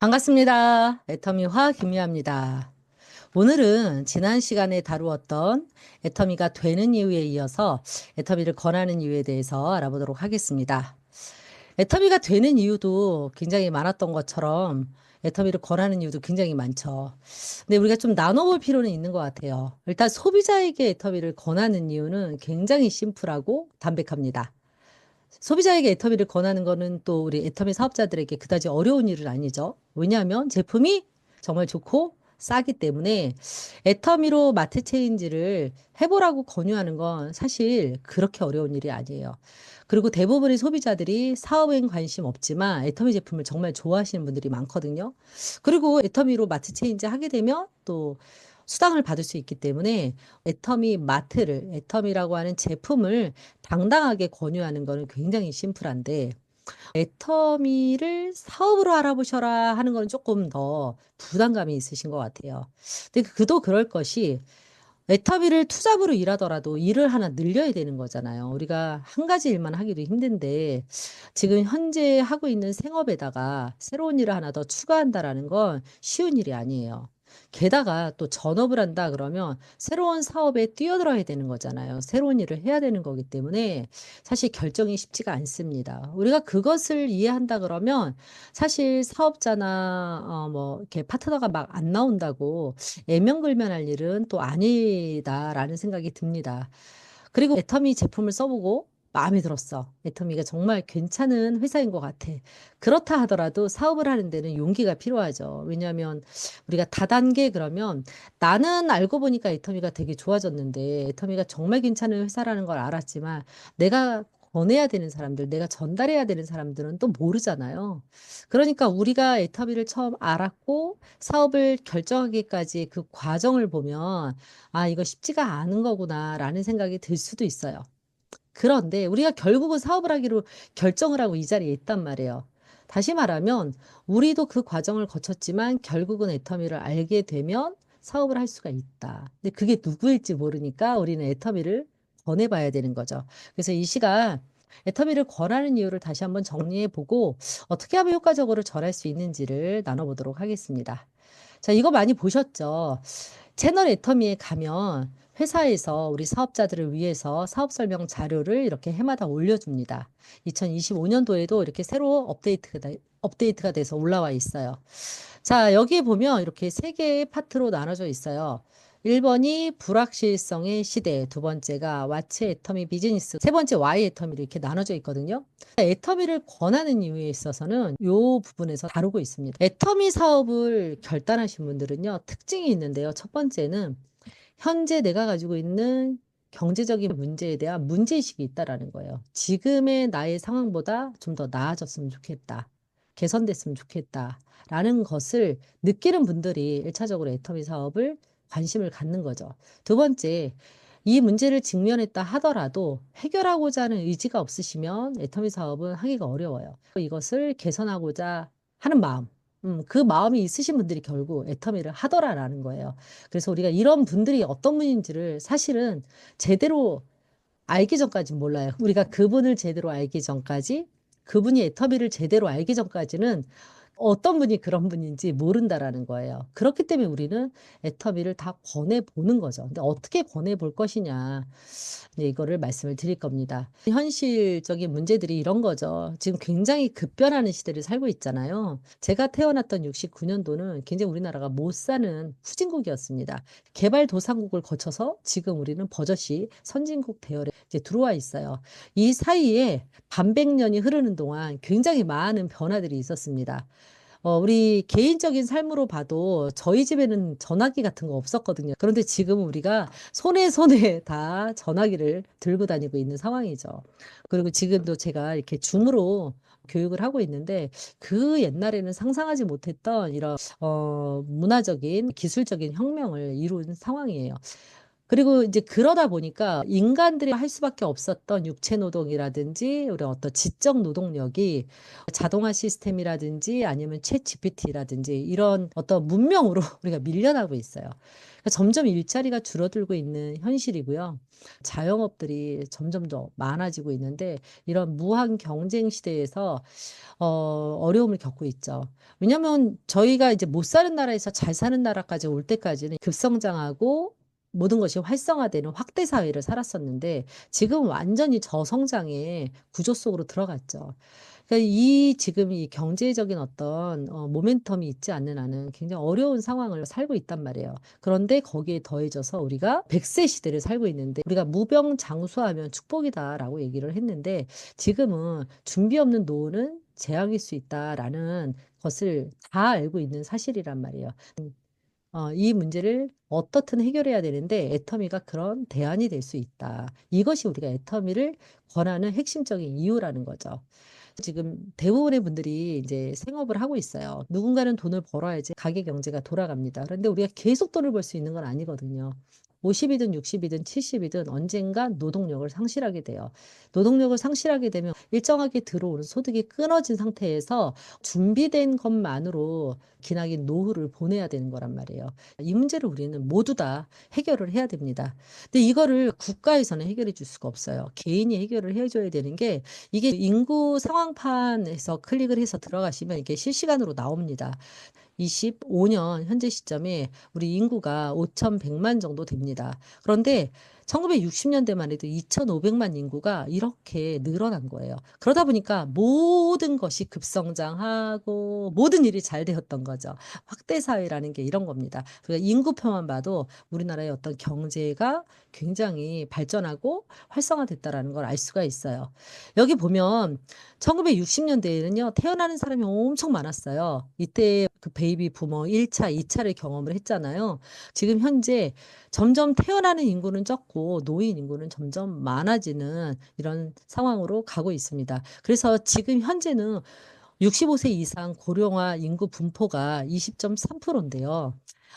반갑습니다. 애터미화 김미아입니다. 오늘은 지난 시간에 다루었던 애터미가 되는 이유에 이어서 애터미를 권하는 이유에 대해서 알아보도록 하겠습니다. 애터미가 되는 이유도 굉장히 많았던 것처럼 애터미를 권하는 이유도 굉장히 많죠. 근데 우리가 좀 나눠볼 필요는 있는 것 같아요. 일단 소비자에게 애터미를 권하는 이유는 굉장히 심플하고 담백합니다. 소비자에게 애터미를 권하는 거는 또 우리 애터미 사업자들에게 그다지 어려운 일은 아니죠. 왜냐하면 제품이 정말 좋고 싸기 때문에 애터미로 마트 체인지를 해보라고 권유하는 건 사실 그렇게 어려운 일이 아니에요. 그리고 대부분의 소비자들이 사업엔 관심 없지만 애터미 제품을 정말 좋아하시는 분들이 많거든요. 그리고 애터미로 마트 체인지 하게 되면 또 수당을 받을 수 있기 때문에 애터미라고 하는 제품을 당당하게 권유하는 거는 굉장히 심플한데, 애터미를 사업으로 알아보셔라 하는 거는 조금 더 부담감이 있으신 것 같아요. 근데 그도 그럴 것이, 애터미를 투잡으로 일하더라도 일을 하나 늘려야 되는 거잖아요. 우리가 한 가지 일만 하기도 힘든데 지금 현재 하고 있는 생업에다가 새로운 일을 하나 더 추가한다라는 건 쉬운 일이 아니에요. 게다가 또 전업을 한다 그러면 새로운 사업에 뛰어들어야 되는 거잖아요. 새로운 일을 해야 되는 거기 때문에 사실 결정이 쉽지가 않습니다. 우리가 그것을 이해한다 그러면 사실 사업자나 뭐 이렇게 파트너가 막 안 나온다고 애명글면할 일은 또 아니다라는 생각이 듭니다. 그리고 애터미 제품을 써보고 마음에 들었어. 애터미가 정말 괜찮은 회사인 것 같아. 그렇다 하더라도 사업을 하는 데는 용기가 필요하죠. 왜냐하면 우리가 다단계 그러면 나는 알고 보니까 애터미가 되게 좋아졌는데 애터미가 정말 괜찮은 회사라는 걸 알았지만 내가 권해야 되는 사람들, 내가 전달해야 되는 사람들은 또 모르잖아요. 그러니까 우리가 애터미를 처음 알았고 사업을 결정하기까지 그 과정을 보면 '아 이거 쉽지가 않은 거구나.'라는 생각이 들 수도 있어요. 그런데 우리가 결국은 사업을 하기로 결정을 하고 이 자리에 있단 말이에요. 다시 말하면 우리도 그 과정을 거쳤지만 결국은 애터미를 알게 되면 사업을 할 수가 있다. 근데 그게 누구일지 모르니까 우리는 애터미를 권해 봐야 되는 거죠. 그래서 이 시간 애터미를 권하는 이유를 다시 한번 정리해 보고 어떻게 하면 효과적으로 절할 수 있는지를 나눠 보도록 하겠습니다. 자, 이거 많이 보셨죠? 채널 애터미에 가면 회사에서 우리 사업자들을 위해서 사업 설명 자료를 이렇게 해마다 올려줍니다. 2025년도에도 이렇게 새로 업데이트가 돼서 올라와 있어요. 자, 여기에 보면 이렇게 세 개의 파트로 나눠져 있어요. 1번이 불확실성의 시대, 두 번째가 왓츠 애터미 비즈니스, 세 번째 와이 애터미로 이렇게 나눠져 있거든요. 애터미를 권하는 이유에 있어서는 이 부분에서 다루고 있습니다. 애터미 사업을 결단하신 분들은요, 특징이 있는데요. 첫 번째는 현재 내가 가지고 있는 경제적인 문제에 대한 문제의식이 있다라는 거예요. 지금의 나의 상황보다 좀 더 나아졌으면 좋겠다. 개선됐으면 좋겠다. 라는 것을 느끼는 분들이 1차적으로 애터미 사업을 관심을 갖는 거죠. 두 번째, 이 문제를 직면했다 하더라도 해결하고자 하는 의지가 없으시면 애터미 사업은 하기가 어려워요. 이것을 개선하고자 하는 마음, 그 마음이 있으신 분들이 결국 애터미를 하더라라는 거예요. 그래서 우리가 이런 분들이 어떤 분인지를 사실은 제대로 알기 전까진 몰라요. 우리가 그분을 제대로 알기 전까지, 그분이 애터미를 제대로 알기 전까지는 어떤 분이 그런 분인지 모른다라는 거예요. 그렇기 때문에 우리는 애터미를 다 권해 보는 거죠. 근데 어떻게 권해 볼 것이냐. 이제 이거를 말씀을 드릴 겁니다. 현실적인 문제들이 이런 거죠. 지금 굉장히 급변하는 시대를 살고 있잖아요. 제가 태어났던 69년도는 굉장히 우리나라가 못 사는 후진국이었습니다. 개발도상국을 거쳐서 지금 우리는 버젓이 선진국 대열에 이제 들어와 있어요. 이 사이에 반백년이 흐르는 동안 굉장히 많은 변화들이 있었습니다. 우리 개인적인 삶으로 봐도 저희 집에는 전화기 같은 거 없었거든요. 그런데 지금 우리가 손에 손에 다 전화기를 들고 다니고 있는 상황이죠. 그리고 지금도 제가 이렇게 줌으로 교육을 하고 있는데 그 옛날에는 상상하지 못했던 이런 문화적인 기술적인 혁명을 이룬 상황이에요. 그리고 이제 그러다 보니까 인간들이 할 수밖에 없었던 육체 노동이라든지 우리 어떤 지적 노동력이 자동화 시스템이라든지 아니면 챗GPT라든지 이런 어떤 문명으로 우리가 밀려나고 있어요. 그러니까 점점 일자리가 줄어들고 있는 현실이고요. 자영업들이 점점 더 많아지고 있는데 이런 무한 경쟁 시대에서 어려움을 겪고 있죠. 왜냐면 저희가 이제 못 사는 나라에서 잘 사는 나라까지 올 때까지는 급성장하고 모든 것이 활성화되는 확대 사회를 살았었는데 지금 완전히 저성장의 구조 속으로 들어갔죠. 그러니까 이 지금 이 경제적인 어떤 모멘텀이 있지 않는 한은 굉장히 어려운 상황을 살고 있단 말이에요. 그런데 거기에 더해져서 우리가 100세 시대를 살고 있는데 우리가 무병장수하면 축복이다라고 얘기를 했는데 지금은 준비 없는 노후는 재앙일 수 있다라는 것을 다 알고 있는 사실이란 말이에요. 이 문제를 어떻든 해결해야 되는데 애터미가 그런 대안이 될 수 있다. 이것이 우리가 애터미를 권하는 핵심적인 이유라는 거죠. 지금 대부분의 분들이 이제 생업을 하고 있어요. 누군가는 돈을 벌어야지 가계 경제가 돌아갑니다. 그런데 우리가 계속 돈을 벌 수 있는 건 아니거든요. 50이든 60이든 70이든 언젠가 노동력을 상실하게 돼요. 노동력을 상실하게 되면 일정하게 들어오는 소득이 끊어진 상태에서 준비된 것만으로 기나긴 노후를 보내야 되는 거란 말이에요. 이 문제를 우리는 모두 다 해결을 해야 됩니다. 근데 이거를 국가에서는 해결해 줄 수가 없어요. 개인이 해결을 해줘야 되는 게 이게 인구 상황판에서 클릭을 해서 들어가시면 이게 실시간으로 나옵니다. 25년 현재 시점에 우리 인구가 5,100만 정도 됩니다. 그런데 1960년대만 해도 2,500만 인구가 이렇게 늘어난 거예요. 그러다 보니까 모든 것이 급성장하고 모든 일이 잘 되었던 거죠. 확대 사회라는 게 이런 겁니다. 그러니까 인구표만 봐도 우리나라의 어떤 경제가 굉장히 발전하고 활성화됐다라는 걸 알 수가 있어요. 여기 보면 1960년대에는요, 태어나는 사람이 엄청 많았어요. 이때 그 베이비 부머 1차, 2차를 경험을 했잖아요. 지금 현재 점점 태어나는 인구는 적고 노인 인구는 점점 많아지는 이런 상황으로 가고 있습니다. 그래서 지금 현재는 65세 이상 고령화 인구 분포가 20.3%인데요.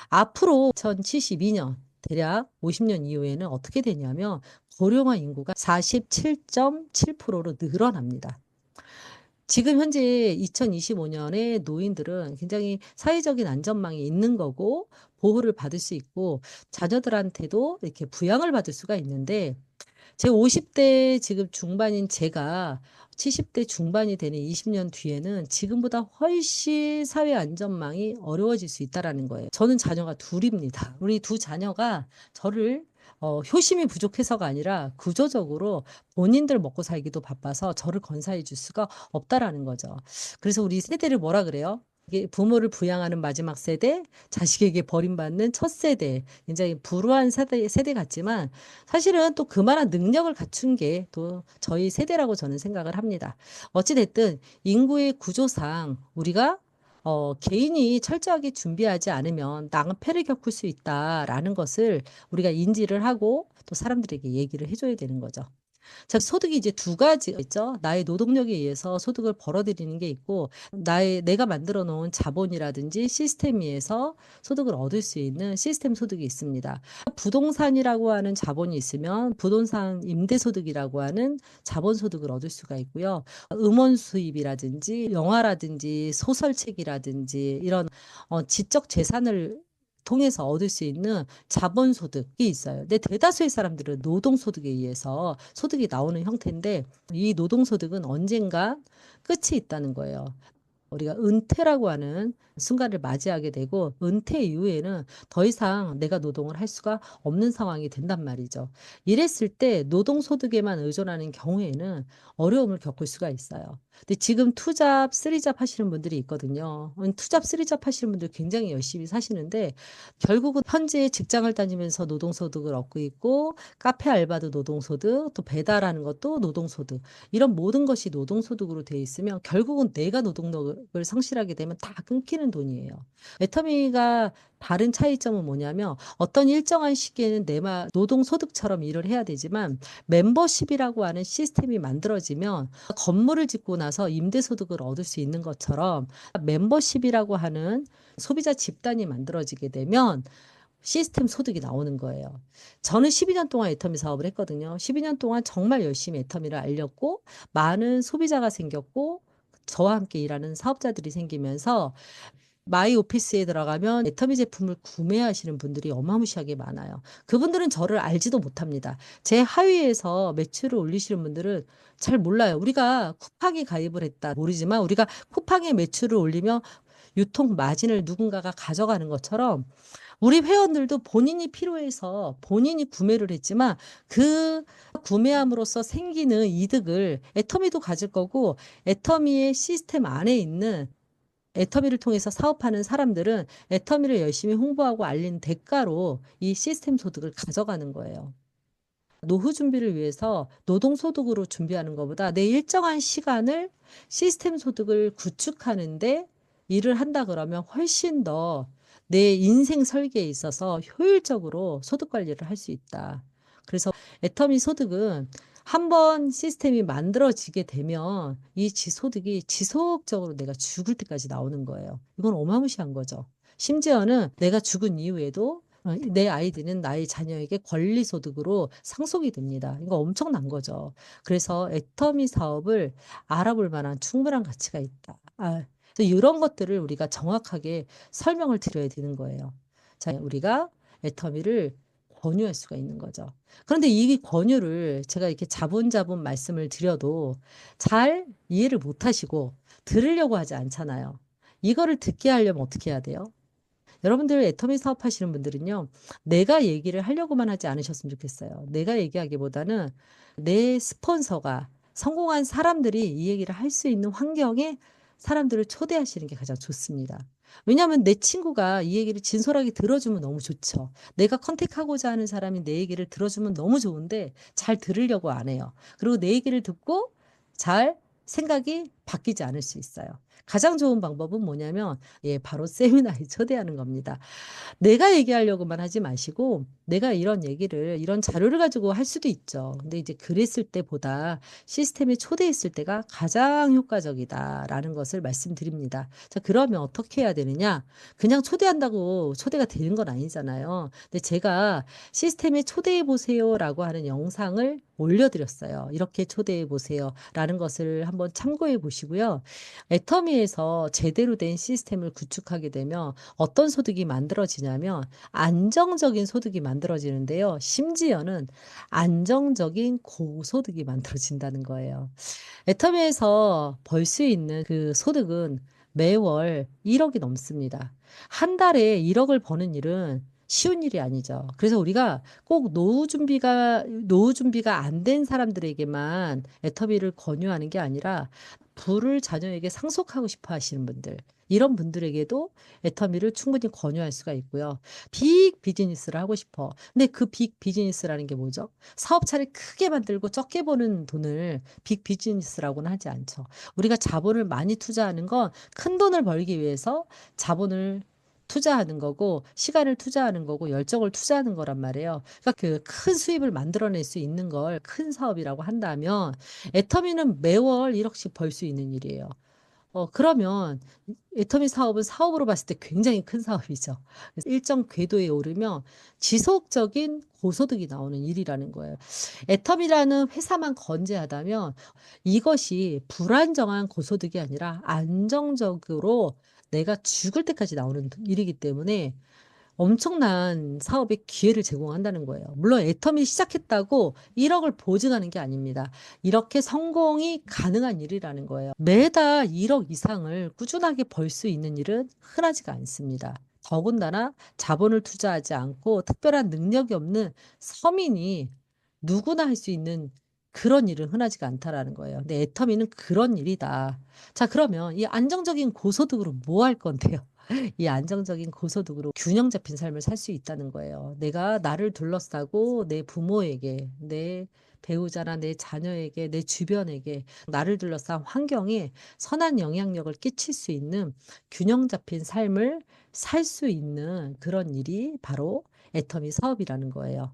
앞으로 2072년 대략 50년 이후에는 어떻게 되냐면 고령화 인구가 47.7%로 늘어납니다. 지금 현재 2025년에 노인들은 굉장히 사회적인 안전망이 있는 거고 보호를 받을 수 있고 자녀들한테도 이렇게 부양을 받을 수가 있는데 제 50대 지금 중반인 제가 70대 중반이 되는 20년 뒤에는 지금보다 훨씬 사회 안전망이 어려워질 수 있다라는 거예요. 저는 자녀가 둘입니다. 우리 두 자녀가 저를 효심이 부족해서가 아니라 구조적으로 본인들 먹고 살기도 바빠서 저를 건사해 줄 수가 없다라는 거죠. 그래서 우리 세대를 뭐라 그래요? 이게 부모를 부양하는 마지막 세대, 자식에게 버림받는 첫 세대, 굉장히 불우한 세대 같지만 사실은 또 그만한 능력을 갖춘 게 또 저희 세대라고 저는 생각을 합니다. 어찌됐든 인구의 구조상 우리가 개인이 철저하게 준비하지 않으면 낭패를 겪을 수 있다라는 것을 우리가 인지를 하고 또 사람들에게 얘기를 해줘야 되는 거죠. 자, 소득이 이제 두 가지가 있죠. 나의 노동력에 의해서 소득을 벌어들이는 게 있고, 내가 만들어 놓은 자본이라든지 시스템에 의해서 소득을 얻을 수 있는 시스템 소득이 있습니다. 부동산이라고 하는 자본이 있으면 부동산 임대소득이라고 하는 자본 소득을 얻을 수가 있고요. 음원 수입이라든지 영화라든지 소설책이라든지 이런 지적 재산을 통해서 얻을 수 있는 자본소득이 있어요. 근데 대다수의 사람들은 노동소득에 의해서 소득이 나오는 형태인데 이 노동소득은 언젠가 끝이 있다는 거예요. 우리가 은퇴라고 하는 순간을 맞이하게 되고 은퇴 이후에는 더 이상 내가 노동을 할 수가 없는 상황이 된단 말이죠. 이랬을 때 노동소득에만 의존하는 경우에는 어려움을 겪을 수가 있어요. 근데 지금 투잡, 쓰리잡 하시는 분들이 있거든요. 투잡, 쓰리잡 하시는 분들 굉장히 열심히 사시는데 결국은 현재 직장을 다니면서 노동소득을 얻고 있고 카페 알바도 노동소득, 또 배달하는 것도 노동소득 이런 모든 것이 노동소득으로 돼 있으면 결국은 내가 노동력을 상실하게 되면 다 끊기는 돈이에요. 애터미가 다른 차이점은 뭐냐면 어떤 일정한 시기에는 내가 노동소득처럼 일을 해야 되지만 멤버십이라고 하는 시스템이 만들어지면 건물을 짓고 나서 임대소득을 얻을 수 있는 것처럼 멤버십이라고 하는 소비자 집단이 만들어지게 되면 시스템 소득이 나오는 거예요. 저는 12년 동안 애터미 사업을 했거든요. 12년 동안 정말 열심히 애터미를 알렸고 많은 소비자가 생겼고 저와 함께 일하는 사업자들이 생기면서 마이 오피스에 들어가면 애터미 제품을 구매하시는 분들이 어마무시하게 많아요. 그분들은 저를 알지도 못합니다. 제 하위에서 매출을 올리시는 분들은 잘 몰라요. 우리가 쿠팡에 가입을 했다 모르지만 우리가 쿠팡에 매출을 올리면 유통 마진을 누군가가 가져가는 것처럼 우리 회원들도 본인이 필요해서 본인이 구매를 했지만 그 구매함으로써 생기는 이득을 애터미도 가질 거고 애터미의 시스템 안에 있는 애터미를 통해서 사업하는 사람들은 애터미를 열심히 홍보하고 알린 대가로 이 시스템 소득을 가져가는 거예요. 노후 준비를 위해서 노동 소득으로 준비하는 것보다 내 일정한 시간을 시스템 소득을 구축하는 데 일을 한다 그러면 훨씬 더 내 인생 설계에 있어서 효율적으로 소득 관리를 할 수 있다. 그래서 애터미 소득은 한번 시스템이 만들어지게 되면 이 소득이 지속적으로 내가 죽을 때까지 나오는 거예요. 이건 어마무시한 거죠. 심지어는 내가 죽은 이후에도 내 아이들은 나의 자녀에게 권리 소득으로 상속이 됩니다. 이거 엄청난 거죠. 그래서 애터미 사업을 알아볼 만한 충분한 가치가 있다. 그래서 이런 것들을 우리가 정확하게 설명을 드려야 되는 거예요. 자, 우리가 애터미를 권유할 수가 있는 거죠. 그런데 이 권유를 제가 이렇게 자분자분 말씀을 드려도 잘 이해를 못 하시고 들으려고 하지 않잖아요. 이거를 듣게 하려면 어떻게 해야 돼요? 여러분들 애터미 사업하시는 분들은요. 내가 얘기를 하려고만 하지 않으셨으면 좋겠어요. 내가 얘기하기보다는 내 스폰서가 성공한 사람들이 이 얘기를 할 수 있는 환경에 사람들을 초대하시는 게 가장 좋습니다. 왜냐하면 내 친구가 이 얘기를 진솔하게 들어주면 너무 좋죠. 내가 컨택하고자 하는 사람이 내 얘기를 들어주면 너무 좋은데 잘 들으려고 안 해요. 그리고 내 얘기를 듣고 잘 생각이 바뀌지 않을 수 있어요. 가장 좋은 방법은 뭐냐면 바로 세미나에 초대하는 겁니다. 내가 얘기하려고만 하지 마시고 내가 이런 얘기를 이런 자료를 가지고 할 수도 있죠. 근데 이제 그랬을 때보다 시스템에 초대했을 때가 가장 효과적이다라는 것을 말씀드립니다. 자, 그러면 어떻게 해야 되느냐? 그냥 초대한다고 초대가 되는 건 아니잖아요. 근데 제가 시스템에 초대해 보세요라고 하는 영상을 올려드렸어요. 이렇게 초대해 보세요라는 것을 한번 참고해 보시고요. 애터미에서 제대로 된 시스템을 구축하게 되면 어떤 소득이 만들어지냐면 안정적인 소득이 만들어지는데요. 심지어는 안정적인 고소득이 만들어진다는 거예요. 애터미에서 벌 수 있는 그 소득은 매월 1억이 넘습니다. 한 달에 1억을 버는 일은 쉬운 일이 아니죠. 그래서 우리가 꼭 노후 준비가 안 된 사람들에게만 애터미를 권유하는 게 아니라 부를 자녀에게 상속하고 싶어 하시는 분들, 이런 분들에게도 애터미를 충분히 권유할 수가 있고요. 빅 비즈니스를 하고 싶어. 근데 그 빅 비즈니스라는 게 뭐죠? 사업차를 크게 만들고 적게 버는 돈을 빅 비즈니스라고는 하지 않죠. 우리가 자본을 많이 투자하는 건 큰 돈을 벌기 위해서 자본을 투자하는 거고 시간을 투자하는 거고 열정을 투자하는 거란 말이에요. 그러니까 그 큰 수입을 만들어낼 수 있는 걸 큰 사업이라고 한다면 애터미는 매월 1억씩 벌 수 있는 일이에요. 그러면 애터미 사업은 사업으로 봤을 때 굉장히 큰 사업이죠. 그래서 일정 궤도에 오르면 지속적인 고소득이 나오는 일이라는 거예요. 애터미라는 회사만 건재하다면 이것이 불안정한 고소득이 아니라 안정적으로 내가 죽을 때까지 나오는 일이기 때문에 엄청난 사업의 기회를 제공한다는 거예요. 물론 애터미 시작했다고 1억을 보증하는 게 아닙니다. 이렇게 성공이 가능한 일이라는 거예요. 매달 1억 이상을 꾸준하게 벌 수 있는 일은 흔하지가 않습니다. 더군다나 자본을 투자하지 않고 특별한 능력이 없는 서민이 누구나 할 수 있는 그런 일은 흔하지가 않다라는 거예요. 근데 애터미는 그런 일이다. 자, 그러면 이 안정적인 고소득으로 뭐 할 건데요? 이 안정적인 고소득으로 균형 잡힌 삶을 살 수 있다는 거예요. 내가 나를 둘러싸고 내 부모에게, 내 배우자나 내 자녀에게, 내 주변에게 나를 둘러싼 환경에 선한 영향력을 끼칠 수 있는 균형 잡힌 삶을 살 수 있는 그런 일이 바로 애터미 사업이라는 거예요.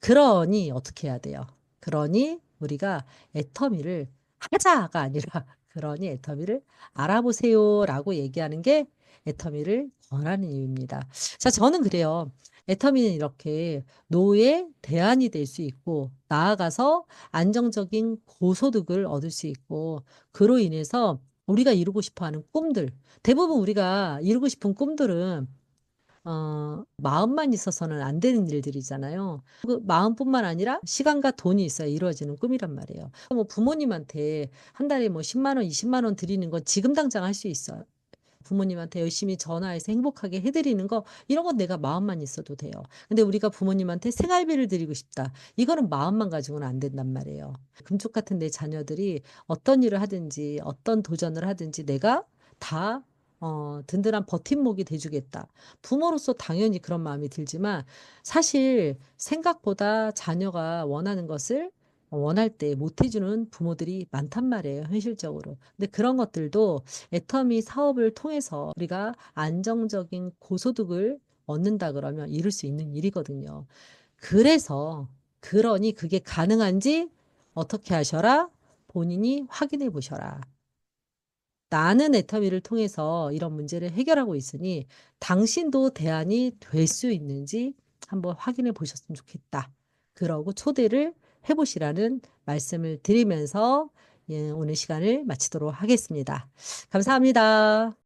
그러니 어떻게 해야 돼요? 그러니 우리가 애터미를 하자가 아니라 그러니 애터미를 알아보세요라고 얘기하는 게 애터미를 권하는 이유입니다. 자, 저는 그래요. 애터미는 이렇게 노후의 대안이 될 수 있고 나아가서 안정적인 고소득을 얻을 수 있고 그로 인해서 우리가 이루고 싶어 하는 꿈들 대부분 우리가 이루고 싶은 꿈들은 마음만 있어서는 안 되는 일들이잖아요. 그 마음뿐만 아니라 시간과 돈이 있어야 이루어지는 꿈이란 말이에요. 뭐 부모님한테 한 달에 뭐 10만 원, 20만 원 드리는 건 지금 당장 할 수 있어요. 부모님한테 열심히 전화해서 행복하게 해 드리는 거 이런 건 내가 마음만 있어도 돼요. 근데 우리가 부모님한테 생활비를 드리고 싶다. 이거는 마음만 가지고는 안 된단 말이에요. 금쪽 같은 내 자녀들이 어떤 일을 하든지 어떤 도전을 하든지 내가 다 든든한 버팀목이 돼 주겠다. 부모로서 당연히 그런 마음이 들지만 사실 생각보다 자녀가 원하는 것을 원할 때 못 해 주는 부모들이 많단 말이에요, 현실적으로. 근데 그런 것들도 애터미 사업을 통해서 우리가 안정적인 고소득을 얻는다 그러면 이룰 수 있는 일이거든요. 그래서 그러니 그게 가능한지 어떻게 하셔라? 본인이 확인해 보셔라. 나는 애터미를 통해서 이런 문제를 해결하고 있으니 당신도 대안이 될 수 있는지 한번 확인해 보셨으면 좋겠다. 그러고 초대를 해 보시라는 말씀을 드리면서 예 오늘 시간을 마치도록 하겠습니다. 감사합니다.